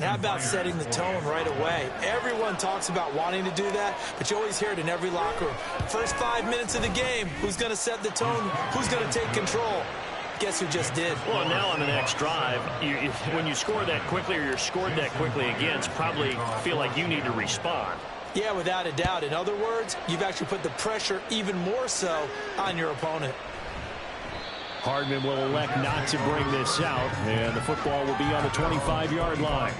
How about setting the tone right away? Everyone talks about wanting to do that, but you always hear it in every locker room. First 5 minutes of the game, who's going to set the tone? Who's going to take control? Guess who just did? Well, now on the next drive, when you score that quickly or you're scored that quickly again, probably feel like you need to respond. Yeah, without a doubt. In other words, you've actually put the pressure even more so on your opponent. Hardman will elect not to bring this out, and the football will be on the 25-yard line.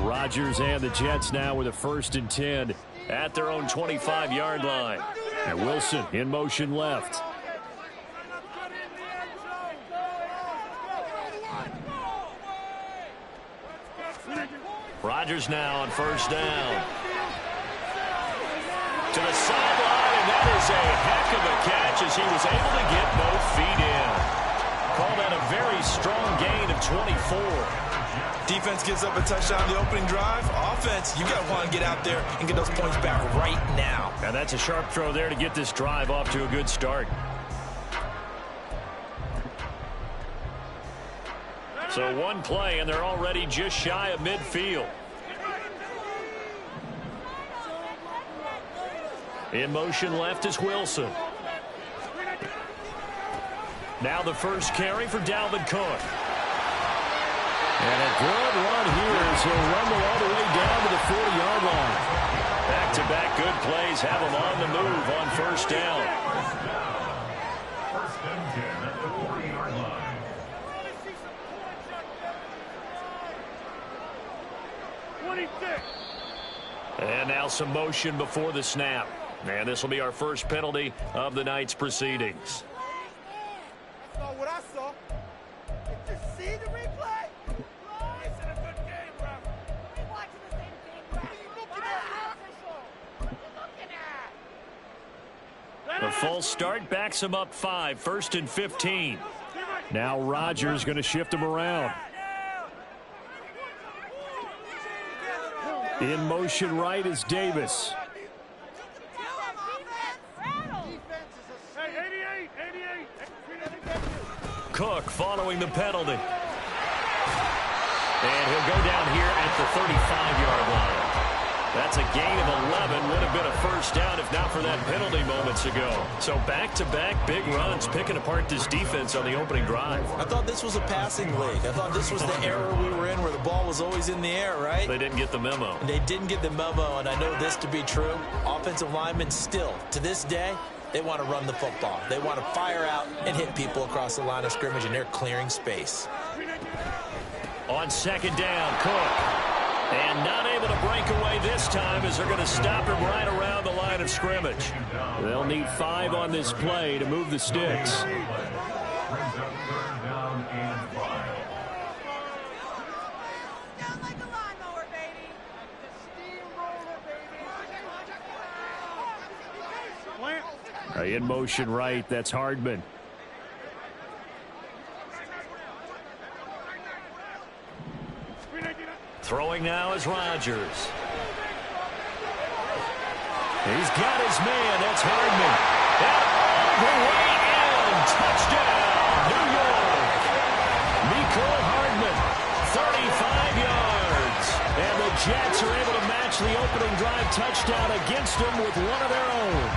Rodgers and the Jets now with a 1st and 10 at their own 25-yard line. And Wilson in motion left. Rodgers now on 1st down. To the sideline, and that is a heck of a catch as he was able to get both feet in. Call that a very strong gain of 24. Defense gives up a touchdown the opening drive. Offense, you got to want to get out there and get those points back right now. And that's a sharp throw there to get this drive off to a good start. So one play, and they're already just shy of midfield. In motion left is Wilson. Now the first carry for Dalvin Cook. And a good run here as he'll rumble all the way down to the 40-yard line. Back-to-back good plays have him on the move on 1st down. And now some motion before the snap. And this will be our first penalty of the night's proceedings. That's not what I saw. Did you see the replay? It's in a good game, bro. We watching the same thing, bro. What are you looking at? What are you looking at? The false start backs him up 5, 1st and 15. Now Rodgers going to shift him around. In motion right is Davis. Cook following the penalty. And he'll go down here at the 35-yard line. That's a gain of 11. Would have been a 1st down if not for that penalty moments ago. So back-to-back big runs picking apart this defense on the opening drive. I thought this was a passing league. I thought this was the era we were in where the ball was always in the air, right? They didn't get the memo. And they didn't get the memo, and I know this to be true. Offensive linemen still, to this day, they want to run the football. They want to fire out and hit people across the line of scrimmage, and they're clearing space. On 2nd down, Cook. And not able to break away this time as they're going to stop him right around the line of scrimmage. They'll need 5 on this play to move the sticks. Down like a lawnmower, baby. The steamroller, baby. In motion right, that's Hardman. Throwing now is Rodgers. He's got his man. That's Hardman. And all the way in. Touchdown, New York. Mecole Hardman, 35 yards. And the Jets are able to match the opening drive touchdown against them with one of their own.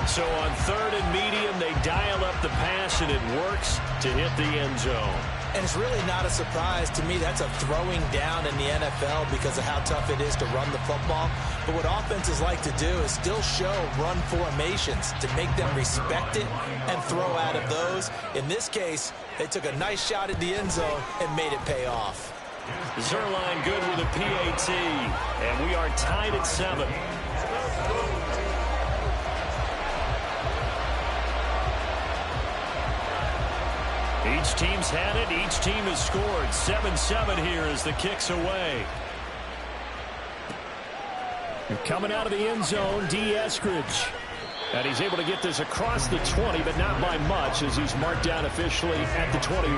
So on 3rd and medium, they dial up the pass, and it works to hit the end zone. And it's really not a surprise to me. That's a throwing down in the NFL because of how tough it is to run the football. But what offenses like to do is still show run formations to make them respect it and throw out of those. In this case, they took a nice shot at the end zone and made it pay off. Zerline good with a PAT, and we are tied at 7. Each team's had it. Each team has scored. 7-7 here as the kick's away. And coming out of the end zone, D. Eskridge. And he's able to get this across the 20, but not by much as he's marked down officially at the 21.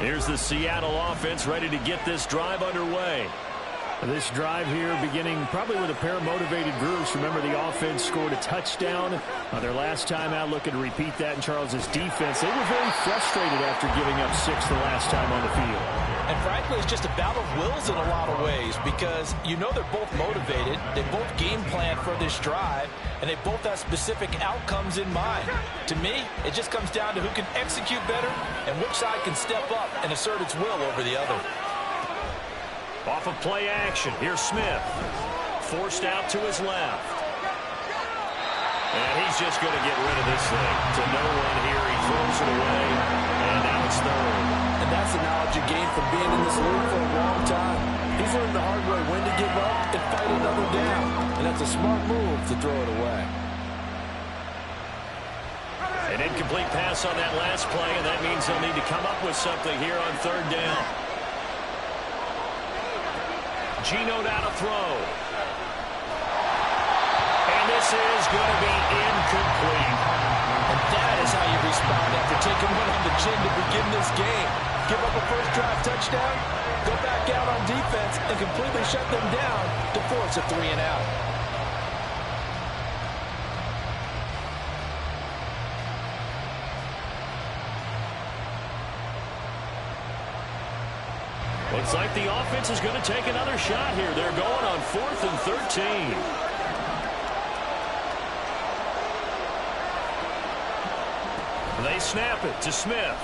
Here's the Seattle offense ready to get this drive underway. This drive here beginning probably with a pair of motivated groups. Remember, the offense scored a touchdown on their last time out, looking to repeat that in Charles's defense. They were very frustrated after giving up 6 the last time on the field. And frankly, it's just a battle of wills in a lot of ways because you know they're both motivated. They both game plan for this drive, and they both have specific outcomes in mind. To me, it just comes down to who can execute better and which side can step up and assert its will over the other. Off of play action, here's Smith. Forced out to his left. And he's just going to get rid of this thing. To no one here, he throws it away, and now it's third. And that's the knowledge you gain from being in this league for a long time. He's learned the hard way when to give up and fight another down. And that's a smart move to throw it away. An incomplete pass on that last play, and that means they'll need to come up with something here on third down. Geno down to throw. And this is going to be incomplete. And that is how you respond after taking one on the chin to begin this game. Give up a first drive touchdown, go back out on defense, and completely shut them down to force a 3-and-out. Looks like the offense is going to take another shot here. They're going on 4th and 13. They snap it to Smith.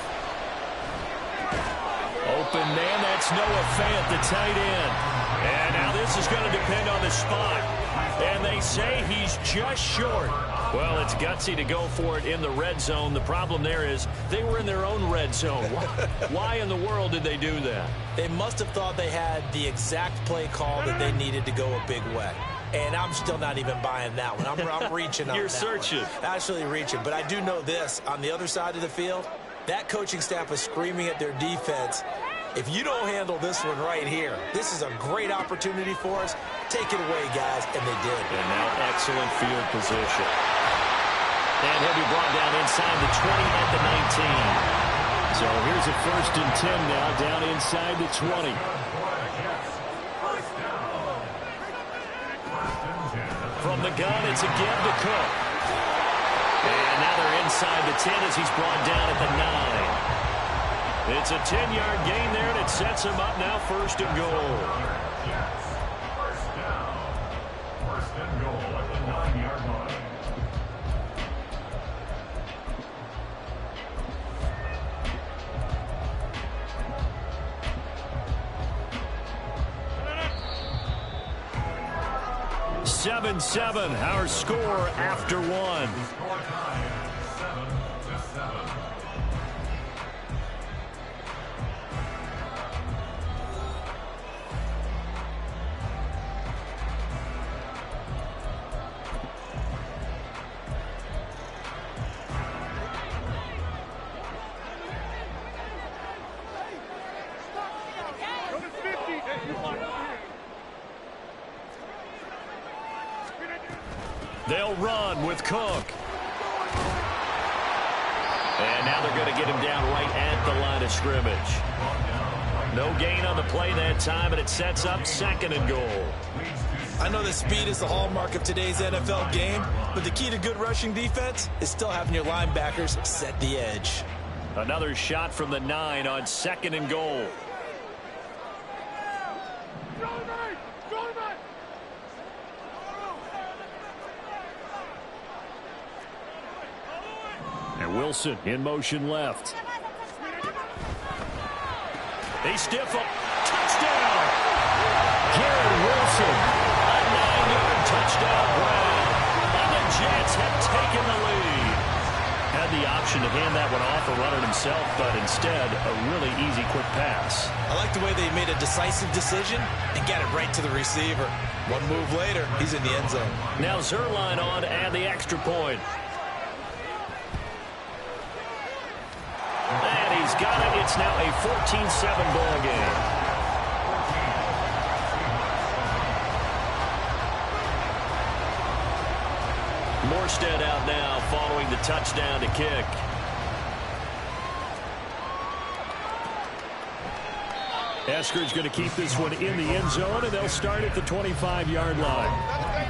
Open man, that's Noah Fant, the tight end. And now this is going to depend on the spot. And they say he's just short. Well, it's gutsy to go for it in the red zone. The problem there is they were in their own red zone. Why in the world did they do that? They must have thought they had the exact play call that they needed to go a big way. And I'm still not even buying that one. I'm reaching on You're that searching. one. Actually reaching. But I do know this. On the other side of the field, that coaching staff is screaming at their defense, if you don't handle this one right here, this is a great opportunity for us. Take it away, guys. And they did. And now excellent field position. And he'll be brought down inside the 20 at the 19. So here's a 1st and 10 now, down inside the 20. From the gun, it's again to Cook. And now they're inside the 10 as he's brought down at the 9. It's a 10-yard gain there, and it sets him up now 1st and goal. First and goal at the 9-yard line. Seven, our score after one. Score time 7-7. They'll run with Cook. And now they're going to get him down right at the line of scrimmage. No gain on the play that time, and it sets up 2nd and goal. I know that speed is the hallmark of today's NFL game, but the key to good rushing defense is still having your linebackers set the edge. Another shot from the 9 on 2nd and goal. And Wilson in motion left. They stiff up. Touchdown! Garrett Wilson. A 9-yard touchdown grab. And the Jets have taken the lead. Had the option to hand that one off or run it himself, but instead, a really easy, quick pass. I like the way they made a decisive decision and got it right to the receiver. One move later, he's in the end zone. Now Zerline on to add the extra point. And he's got it. It's now a 14-7 ball game. Morstead out now following the touchdown to kick. Esker's going to keep this one in the end zone, and they'll start at the 25-yard line.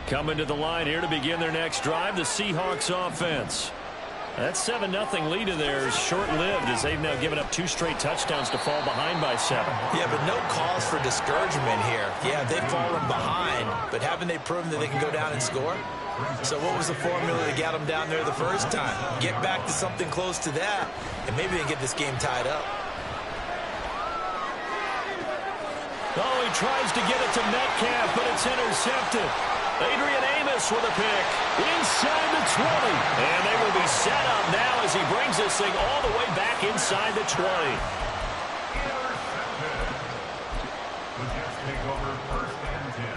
Coming to the line here to begin their next drive, the Seahawks offense. That 7-0 lead of theirs short-lived as they've now given up 2 straight touchdowns to fall behind by 7. Yeah, but no cause for discouragement here. Yeah, they've fallen behind, but haven't they proven that they can go down and score? So what was the formula that got them down there the first time? Get back to something close to that, and maybe they can get this game tied up. Oh, he tries to get it to Metcalf, but it's intercepted. Adrian Amos with a pick inside the 20. And they will be set up now as he brings this thing all the way back inside the 20. Intercepted. The Jets take over first and 10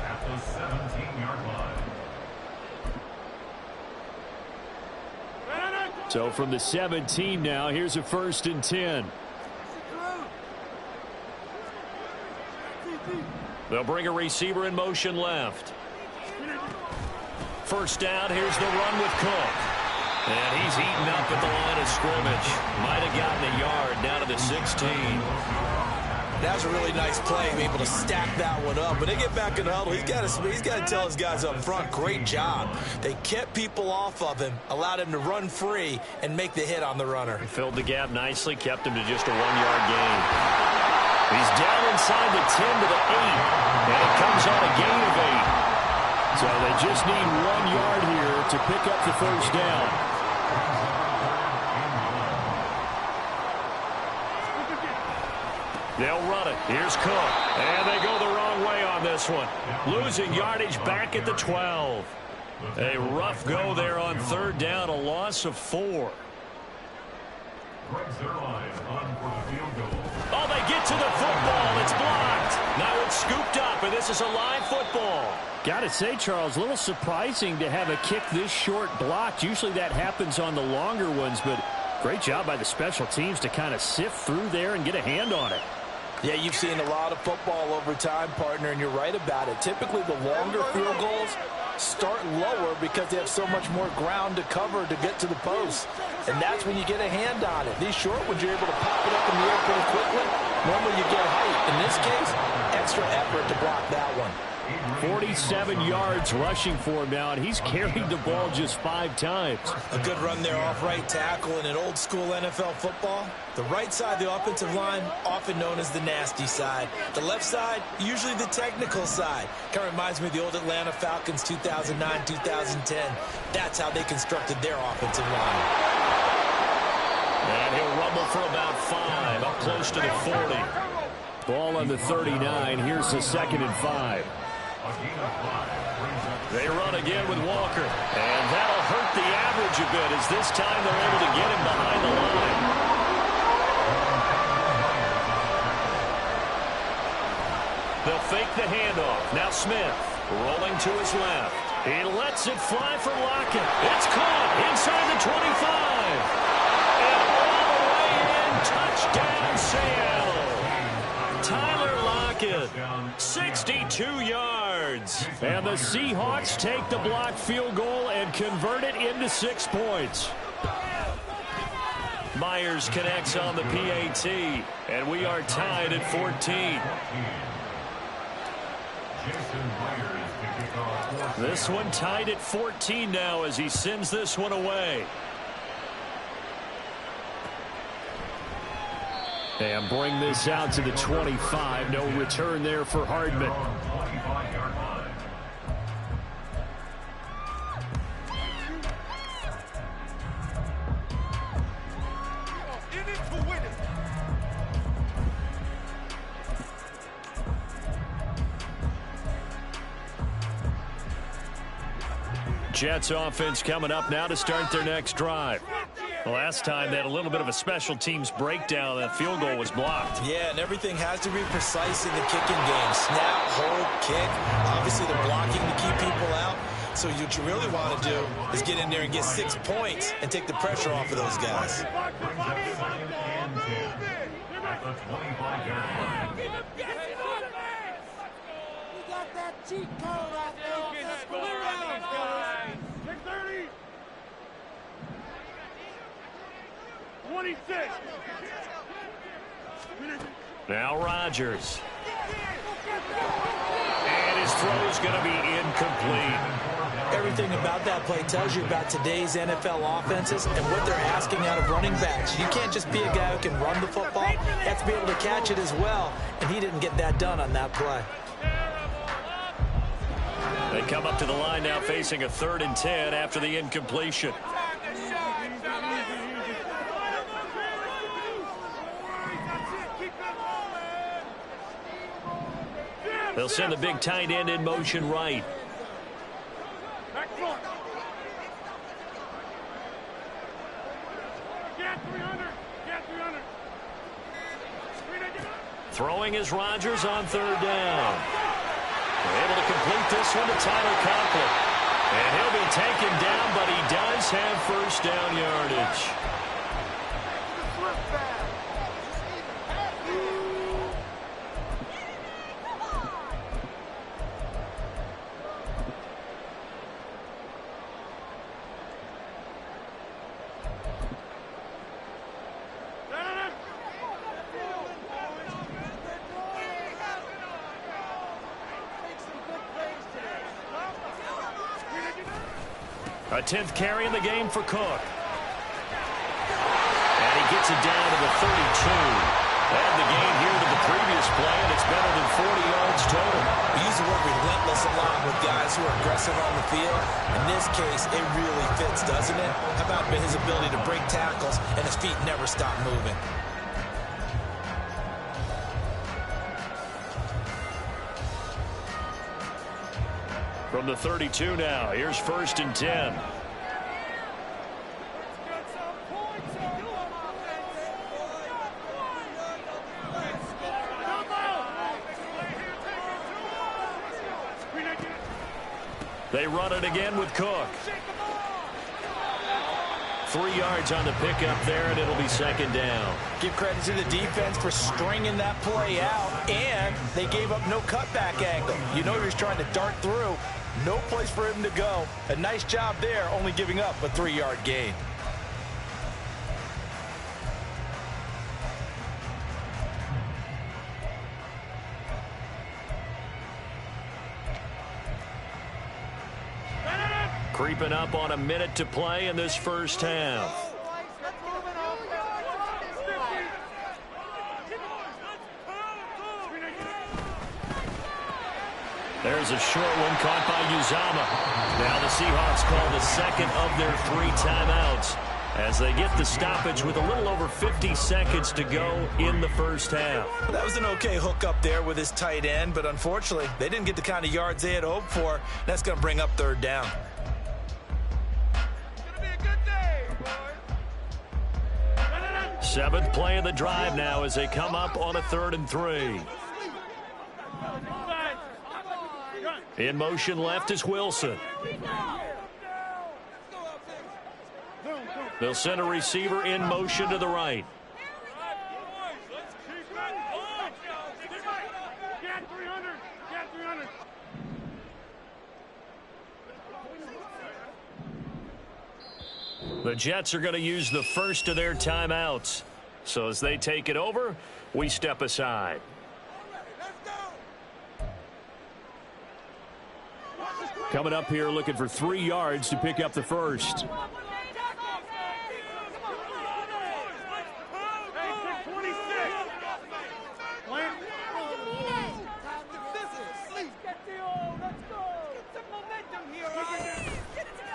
at the 17-yard line. So from the 17 now, here's a 1st and 10. They'll bring a receiver in motion left. First down, here's the run with Cook. And he's eaten up at the line of scrimmage. Might have gotten a yard down to the 16. That was a really nice play, being able to stack that one up. When they get back in the huddle, he's got to tell his guys up front, great job. They kept people off of him, allowed him to run free, and make the hit on the runner. He filled the gap nicely, kept him to just a 1-yard gain. He's down inside the 10 to the 8, and it comes on a gain of 8. So they just need 1 yard here to pick up the first down. They'll run it. Here's Cook. And they go the wrong way on this one. Losing yardage back at the 12. A rough go there on 3rd down, a loss of 4. Oh, they get to the football. It's blocked. Now it's scooped up, and this is a live football. Got to say, Charles, a little surprising to have a kick this short blocked. Usually that happens on the longer ones, but great job by the special teams to kind of sift through there and get a hand on it. Yeah, you've seen a lot of football over time, partner, and you're right about it. Typically, the longer field goals start lower because they have so much more ground to cover to get to the post. And that's when you get a hand on it. These short ones, you're able to pop it up in the air pretty quickly. Normally, you get height. In this case, extra effort to block that one. 47 yards rushing for him now, and he's carried the ball just 5 times. A good run there off right tackle in an old-school NFL football. The right side of the offensive line, often known as the nasty side. The left side, usually the technical side. Kind of reminds me of the old Atlanta Falcons 2009-2010. That's how they constructed their offensive line. And he'll rumble for about 5, up close to the 40. Ball on the 39. Here's the 2nd and 5. They run again with Walker. And that'll hurt the average a bit as this time they're able to get him behind the line. They'll fake the handoff. Now Smith rolling to his left. He lets it fly for Lockett. It's caught inside the 25. And all the way in. Touchdown, Seattle. Tyler Lockett, 62 yards. And the Seahawks take the blocked field goal and convert it into 6 points. Myers connects on the PAT, and we are tied at 14. This one tied at 14 now as he sends this one away. And bring this out to the 25. No return there for Hardman. Jets offense coming up now to start their next drive. Last time they had a little bit of a special teams breakdown. That field goal was blocked. Yeah, and everything has to be precise in the kicking game. Snap, hold, kick. Obviously, they're blocking to keep people out. So what you really want to do is get in there and get 6 points and take the pressure off of those guys. At the 25-yard line. We got that cheat code out there. Let's go around, guys. 6:30. 26. Now Rodgers. And his throw is going to be incomplete. Everything about that play tells you about today's NFL offenses and what they're asking out of running backs. You can't just be a guy who can run the football. You have to be able to catch it as well, and he didn't get that done on that play. They come up to the line now facing a 3rd and 10 after the incompletion. They'll send the big tight end in motion right. Back front. Get 300. Get 300. Throwing is Rodgers on 3rd down. They're able to complete this one to Tyler Conklin. And he'll be taken down, but he does have 1st down yardage. A 10th carry in the game for Cook. And he gets it down to the 32. Add the gain here to the previous play, and it's better than 40 yards total. We use the word relentless a lot with guys who are aggressive on the field. In this case, it really fits, doesn't it? How about his ability to break tackles and his feet never stop moving? From the 32 now, here's 1st and 10. They run it again with Cook. 3 yards on the pickup there, and it'll be 2nd down. Give credit to the defense for stringing that play out, and they gave up no cutback angle. You know he was trying to dart through. No place for him to go. A nice job there, only giving up a 3-yard gain. Creeping up on a minute to play in this 1st half. There's a short one caught by Uzama. Now the Seahawks call the 2nd of their 3 timeouts as they get the stoppage with a little over 50 seconds to go in the 1st half. That was an okay hook up there with his tight end, but unfortunately, they didn't get the kind of yards they had hoped for. That's going to bring up 3rd down. 7th play of the drive now as they come up on a 3rd and 3. In motion left is Wilson. They'll send a receiver in motion to the right. The Jets are going to use the 1st of their timeouts. So as they take it over, we step aside. Coming up here looking for 3 yards to pick up the 1st.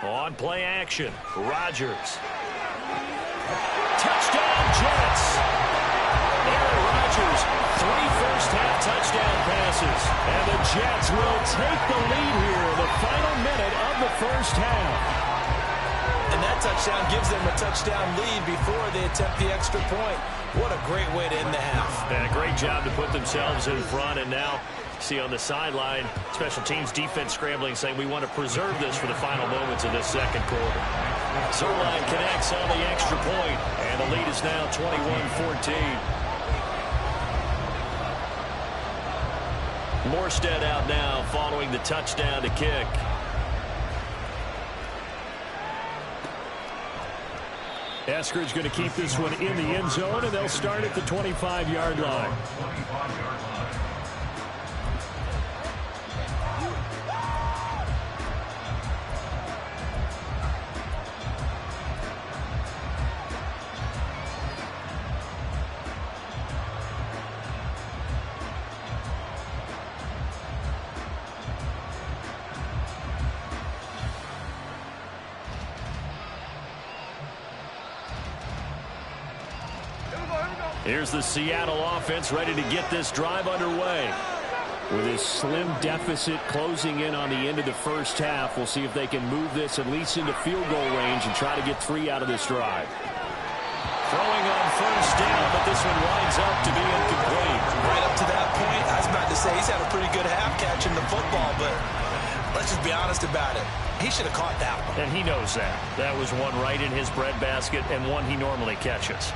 On play action, Rodgers. Touchdown, Jets. Aaron Rodgers, 3 first-half touchdown passes. And the Jets will take the lead here in the final minute of the 1st half. And that that touchdown gives them a touchdown lead before they attempt the extra point. What a great way to end the half. And a great job to put themselves in front. And now, see on the sideline, special teams defense scrambling, saying we want to preserve this for the final moments of this second quarter. Zerline connects on the extra point, and the lead is now 21-14. Morstead out now following the touchdown to kick. Eskridge going to keep this one in the end zone, and they'll start at the 25-yard line. Here's the Seattle offense ready to get this drive underway. With his slim deficit closing in on the end of the first half, we'll see if they can move this at least into field goal range and try to get 3 out of this drive. Throwing on first down, but this one winds up to be incomplete. Right up to that point, I was about to say he's had a pretty good half catching the football, but let's just be honest about it. He should have caught that one. And he knows that. That was one right in his breadbasket and one he normally catches.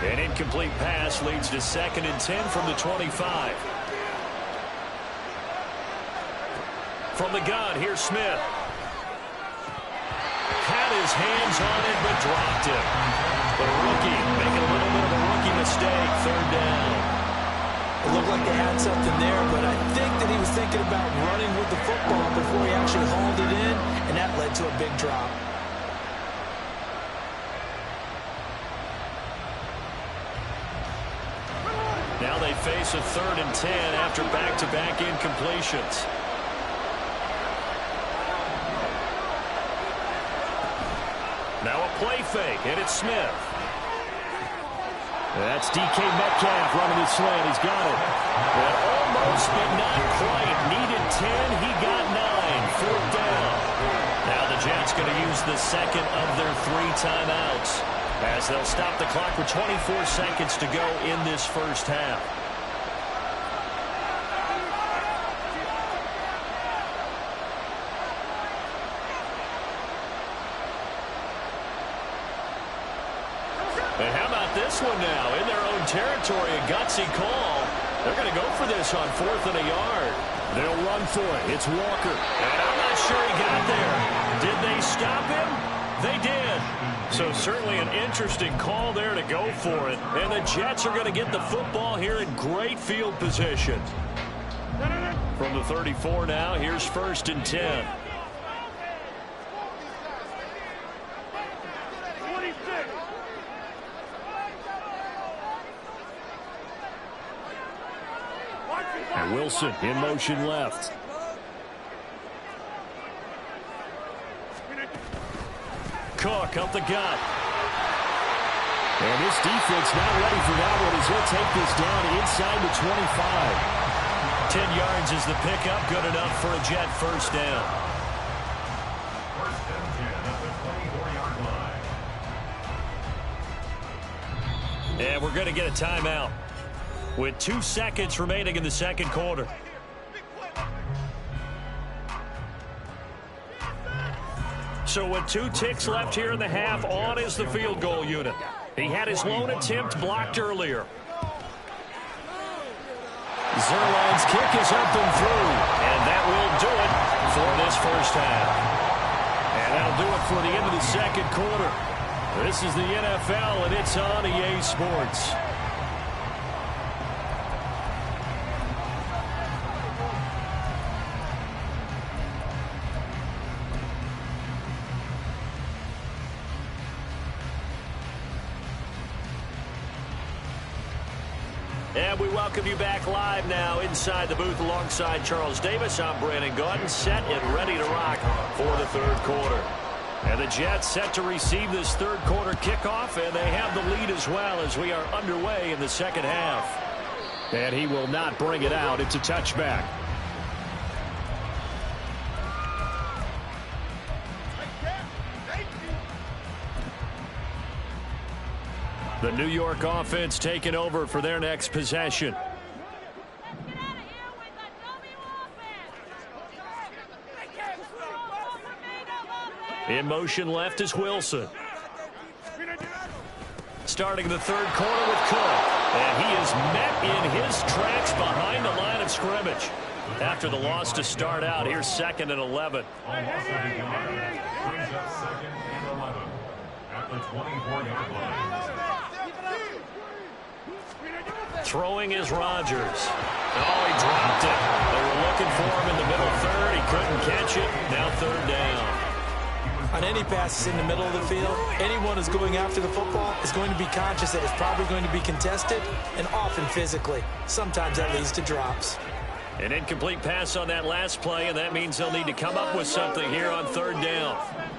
An incomplete pass leads to 2nd and 10 from the 25. From the gun, here's Smith. Had his hands on it, but dropped it. The rookie making a little bit of a rookie mistake. 3rd down. It looked like they had something there, but I think that he was thinking about running with the football before he actually hauled it in, and that led to a big drop. Now they face a 3rd and 10 after back-to-back incompletions. Now a play fake, and it's Smith. That's DK Metcalf running his slant. He's got it. And almost, but not quite. Needed 10. He got 9. 4th down. Now the Jets going to use the second of their 3 timeouts, as they'll stop the clock with 24 seconds to go in this first half. And how about this one now? In their own territory, a gutsy call. They're going to go for this on 4th and a yard. They'll run for it. It's Walker. And I'm not sure he got there. Did they stop him? They did. So certainly an interesting call there to go for it. And the Jets are going to get the football here in great field position. From the 34 now, here's 1st and 10. And Wilson in motion left. Cook up the gut. And this defense not ready for that one as he'll take this down inside the 25. 10 yards is the pickup. Good enough for a Jet first down. 1st and 10 at the 24-yard line. And we're going to get a timeout with 2 seconds remaining in the second quarter. So with 2 ticks left here in the half, on is the field goal unit. He had his lone attempt blocked earlier. Zerline's kick is up and through, and that will do it for this first half. And that'll do it for the end of the second quarter. This is the NFL, and it's on EA Sports. And we welcome you back live now inside the booth alongside Charles Davis. I'm Brandon Gaudin, set and ready to rock for the third quarter. And the Jets set to receive this third quarter kickoff, and they have the lead as well as we are underway in the second half. And he will not bring it out. It's a touchback. The New York offense taking over for their next possession. In motion left is Wilson. Starting the third quarter with Cook. And he is met in his tracks behind the line of scrimmage. After the loss to start out, here's 2nd and 11. Brings up 2nd and 11 at the 24-yard line. Throwing is Rodgers. Oh, he dropped it. They were looking for him in the middle third. He couldn't catch it. Now 3rd down. On any passes in the middle of the field, anyone who's going after the football is going to be conscious that it's probably going to be contested and often physically. Sometimes that leads to drops. An incomplete pass on that last play, and that means they'll need to come up with something here on 3rd down.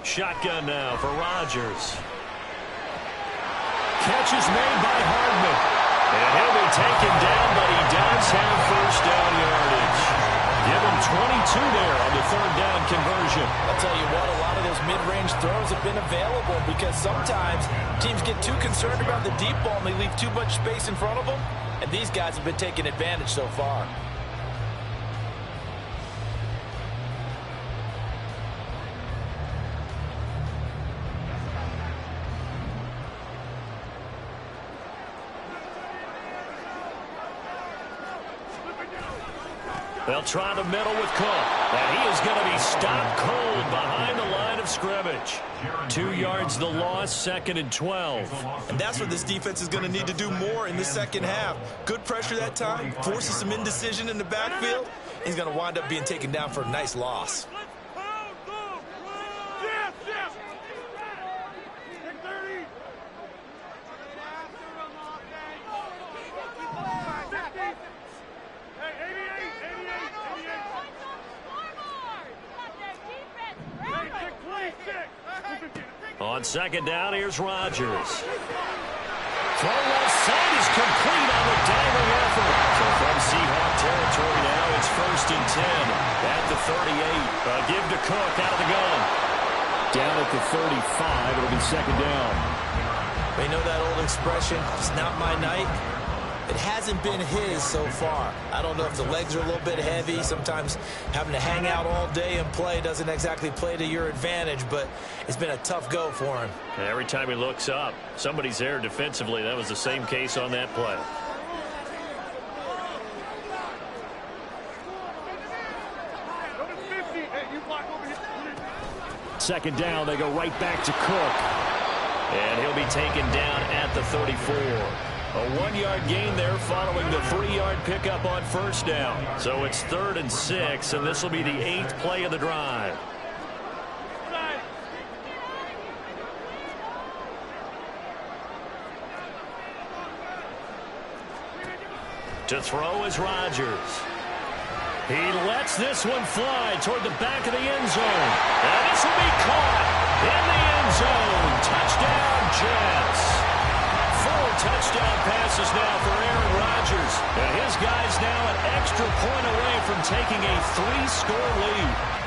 Shotgun now for Rodgers. Catch is made by Hardman. And he'll be taken down, but he does have 1st down yardage. Give him 22 there on the 3rd down conversion. I'll tell you what, a lot of those mid-range throws have been available because sometimes teams get too concerned about the deep ball and they leave too much space in front of them. And these guys have been taking advantage so far. They'll try the middle with Cook. And he is going to be stopped cold behind the line of scrimmage. 2 yards the loss, 2nd and 12. And that's what this defense is going to need to do more in the second half. Good pressure that time, forces some indecision in the backfield. He's going to wind up being taken down for a nice loss. On 2nd down, here's Rodgers. Throw left side is complete on the diving effort. So from Seahawk territory now, it's 1st and 10 at the 38. Give to Cook out of the gun. Down at the 35, it'll be 2nd down. We know that old expression, it's not my night. It hasn't been his so far. I don't know if the legs are a little bit heavy. Sometimes having to hang out all day and play doesn't exactly play to your advantage, but it's been a tough go for him. Every time he looks up, somebody's there defensively. That was the same case on that play. Second down, they go right back to Cook. And he'll be taken down at the 34. A 1-yard gain there following the 3-yard pickup on 1st down. So it's 3rd and 6, and this will be the 8th play of the drive. To throw is Rodgers. He lets this one fly toward the back of the end zone. And this will be caught in the end zone. Touchdown, Jets. 4 touchdown passes now for Aaron Rodgers. And his guys now an extra point away from taking a 3-score lead.